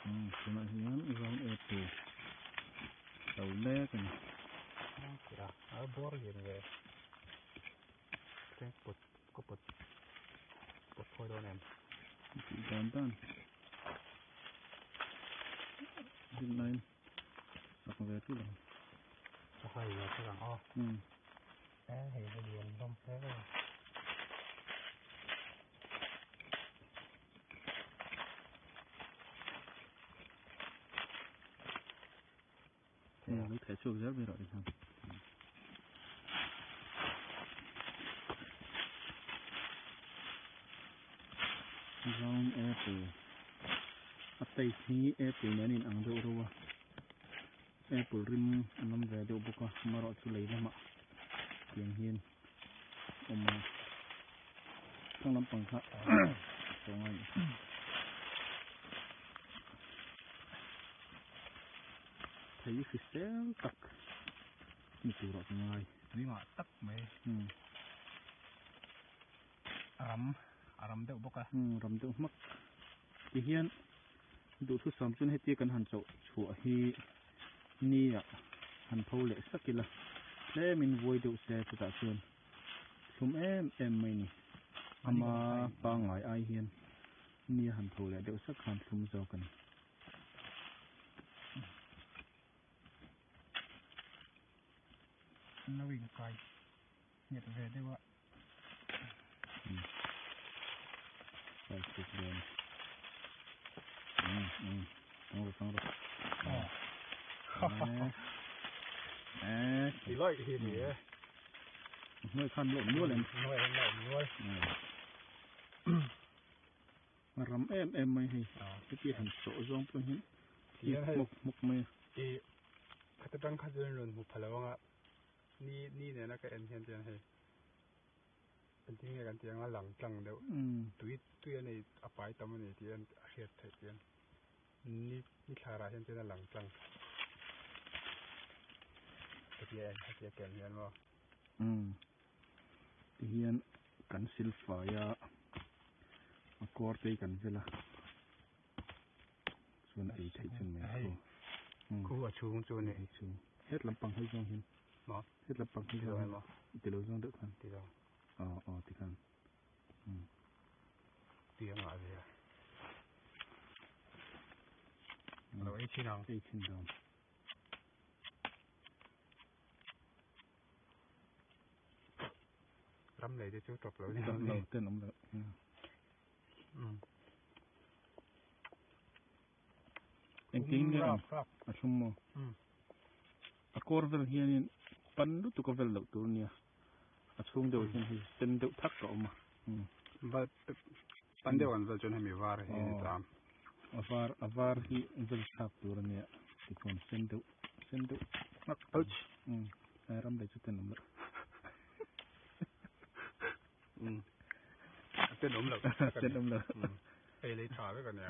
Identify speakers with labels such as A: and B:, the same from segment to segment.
A: Cái này thì hắn rong ép từ đầu lé cái này.
B: Kira, bor gitu ya. Cái bột phôi đồ này.
A: Đơn giản. Bên này hoặc về cái này.
B: Hay là cái rằng o. Đấy thì cái điện không thế rồi.
A: Lúc thế chuột rất về rồi không? Rong ép từ tây thì ép từ này nên ăn được rồi. Ép từ rim ăn về được bốc à mà rồi chú lấy lắm ạ. Tiếng hiền mà không nắm bằng khác. Xong rồi. Thấy cái xéo tắc như từ đó ngoài
B: Vì mà tắc mấy ram đậu bốc à
A: ram đậu mắc thì hiện đủ thứ sắm chân hết tiết cần hàn chậu chua hi ni à hàn phâu lệ sắc kia là thế mình vui đậu xe cho ta xuân chúng em mình mà ba ngày ai hiền ni hàn phâu lệ đậu sắc hàn chúng giàu cần
B: nó bị cay nhiệt về đây ạ
A: phải chụp lên xong rồi
B: thì loại thì để
A: nuôi khăn lộn nuôi lên
B: nuôi
A: mà rắm em mày hay cái kia hành sổ rong con hiến thì mục mày
B: thì cái tăng khát lên rồi một phải là vâng ạ ni này nó cái em hiện tiền hayเป็นที่ไงกันเตียงว่าหลังจังเดี๋ยวตุ้ยในอภัยตำมันเตียงเสียดเตียงนี่คาราเห็นเตียงหลังจังเตียงแก่เฮียนว่า
A: เฮียนกันซิลฟ้ายากอร์ตีกันเวลาส่วนไอ้ไทยจนแม่
B: คู่ชูงจูนี่
A: ชูเฮ็ดลำปังให้จงเห็นเฮ็ดลำปังให้จงติดเราจงเด็กกัน
B: ติดเรา
A: ติดกัน
B: เตียงอะไรเราไอ้ชิ้นน้องรำเลยจะช่วยจบแล้ว
A: เราเต้นน้ำเลยจริงๆเนี่ยชุ่มมั้งกอร์เวลเฮียนี่ปันดูตุกเวลตัวเนี่ยชุ่มเดียวเห็นที่เส้นเดียวทักก็มา
B: บัดปันเดียวกันจะจนให้มีวาร์เฮียตาม
A: วาร์ที่เวลทักตัวเนี่ยที่คนเส้นเดียว
B: นักตุ๊ช
A: รำได้จุดเต้นน้ำเลย
B: เต้นน้ำเลยไอ้เลยถ่ายไว้ก่อนเนี่ย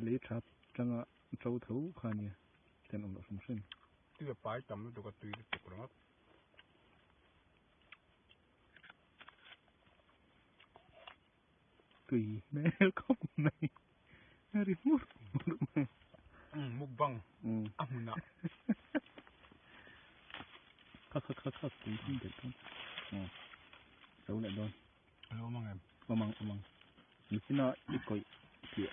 A: เลยถ่ายจังอ่ะเจ้าถูกขันเนี่ยเต้นน้ำเลยสมสิ้น
B: ตื้อไปจำตัวก็ตื้อตกลงครับ
A: ตุยแม่ก็ไม่ริมุด
B: มุกบังมุนะ
A: คักตีที่เด็ดทั้งเจ้าเนี่ยโดน
B: รู้มั้งไง
A: มังมีที่น่าอีกคนเกี่ย